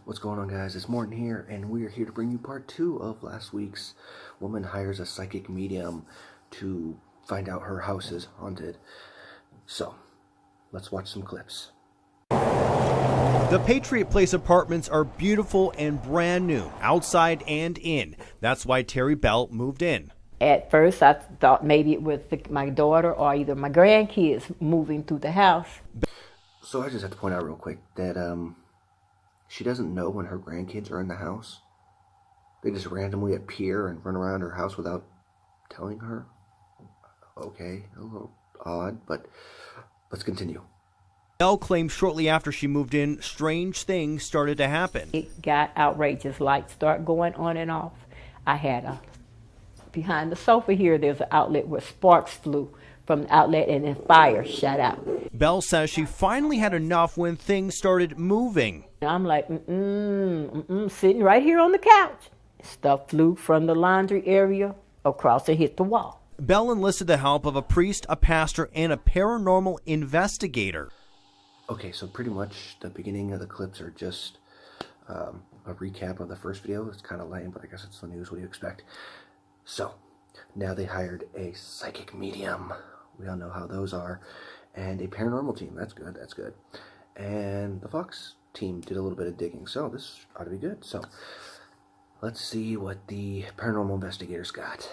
What's going on, guys? It's Morton here, and we are here to bring you part 2 of last week's Woman Hires a Psychic Medium to find out her house is haunted. So, let's watch some clips. The Patriot Place apartments are beautiful and brand new, outside and in. That's why Terry Bell moved in. At first, I thought maybe it was my daughter or either my grandkids moving through the house. So I just have to point out real quick that she doesn't know when her grandkids are in the house. They just randomly appear and run around her house without telling her. Okay, a little odd, but let's continue. Bell claims shortly after she moved in, strange things started to happen. It got outrageous. Lights start going on and off. I had behind the sofa here, there's an outlet where sparks flew from the outlet and then fire shut out. Bell says she finally had enough when things started moving. I'm like, sitting right here on the couch. Stuff flew from the laundry area across and hit the wall. Bell enlisted the help of a priest, a pastor, and a paranormal investigator. Okay, so pretty much the beginning of the clips are just a recap of the first video. It's kind of lame, but I guess it's the news. What do you expect? So, now they hired a psychic medium. We all know how those are. And a paranormal team. That's good, that's good. And the Fox team did a little bit of digging, so this ought to be good. So, let's see what the paranormal investigators got.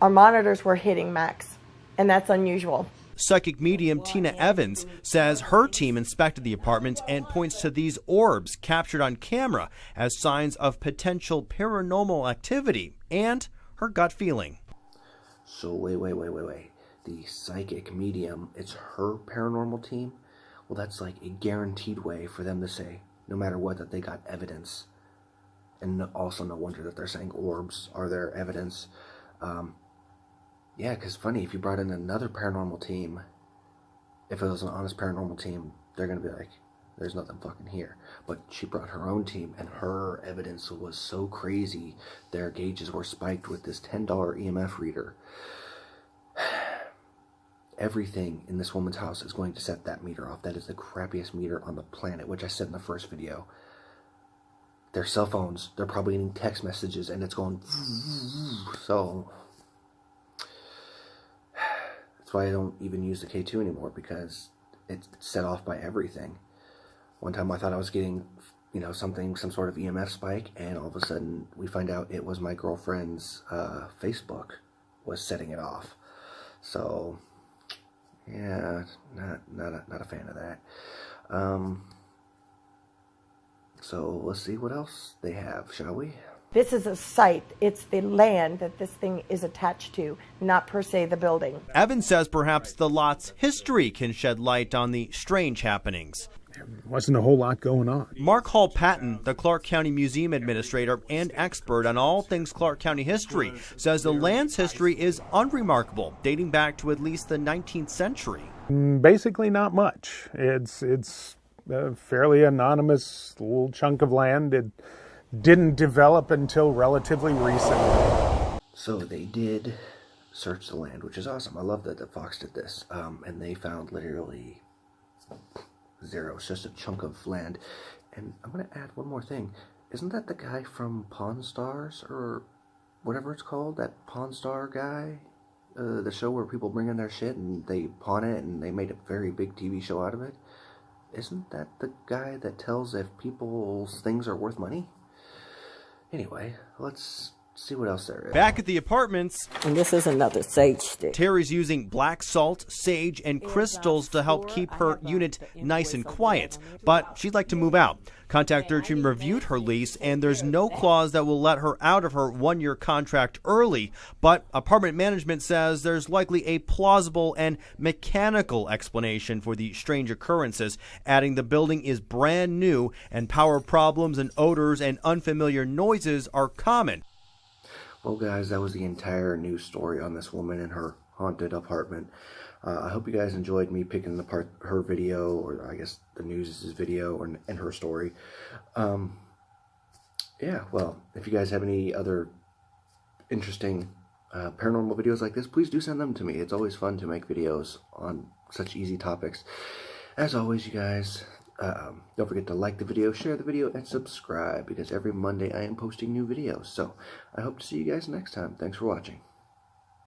Our monitors were hitting max, and that's unusual. Psychic medium Tina Evans says her team inspected the apartments and points to these orbs captured on camera as signs of potential paranormal activity and her gut feeling. So wait. The psychic medium, it's her paranormal team? Well, that's like a guaranteed way for them to say, no matter what, that they got evidence. And also no wonder that they're saying orbs are their evidence. Yeah, because funny, if you brought in another paranormal team, if it was an honest paranormal team, they're going to be like, there's nothing fucking here. But she brought her own team, and her evidence was so crazy, their gauges were spiked with this $10 EMF reader. Everything in this woman's house is going to set that meter off. That is the crappiest meter on the planet, which I said in the first video. Their cell phones, they're probably getting text messages, and it's going... So... That's why I don't even use the K2 anymore, because it's set off by everything. One time I thought I was getting, some sort of EMF spike, and all of a sudden we find out it was my girlfriend's Facebook was setting it off. So, yeah, not a fan of that. So let's see what else they have, shall we? This is a site. It's the land that this thing is attached to, not per se the building. Evans says perhaps the lot's history can shed light on the strange happenings. There wasn't a whole lot going on. Mark Hall-Patton, the Clark County Museum administrator and expert on all things Clark County history, says the land's history is unremarkable, dating back to at least the 19th century. Basically not much. It's a fairly anonymous little chunk of land. It didn't develop until relatively recently. So they did search the land, which is awesome. I love that Fox did this. And they found literally zero. It's just a chunk of land. And I'm going to add one more thing. Isn't that the guy from Pawn Stars, or whatever it's called? That Pawn Star guy? The show where people bring in their shit and they pawn it and they made a very big TV show out of it? Isn't that the guy that tells if people's things are worth money? Anyway, let's see what else there is. Back at the apartments, And this is another sage stick. Terry's using black salt, sage, and crystals to help keep her unit nice and quiet. But she'd like to move out. Contact 13 reviewed her lease, and there's no clause that will let her out of her one-year contract early. But apartment management says there's likely a plausible and mechanical explanation for the strange occurrences, adding the building is brand new and power problems and odors and unfamiliar noises are common. Well, guys, that was the entire news story on this woman and her haunted apartment. I hope you guys enjoyed me picking apart her video, or I guess the news' video, and her story. Yeah, well, if you guys have any other interesting paranormal videos like this, please do send them to me. It's always fun to make videos on such easy topics. As always, you guys, Don't forget to like the video, share the video, and subscribe, because every Monday I am posting new videos. So I hope to see you guys next time. Thanks for watching.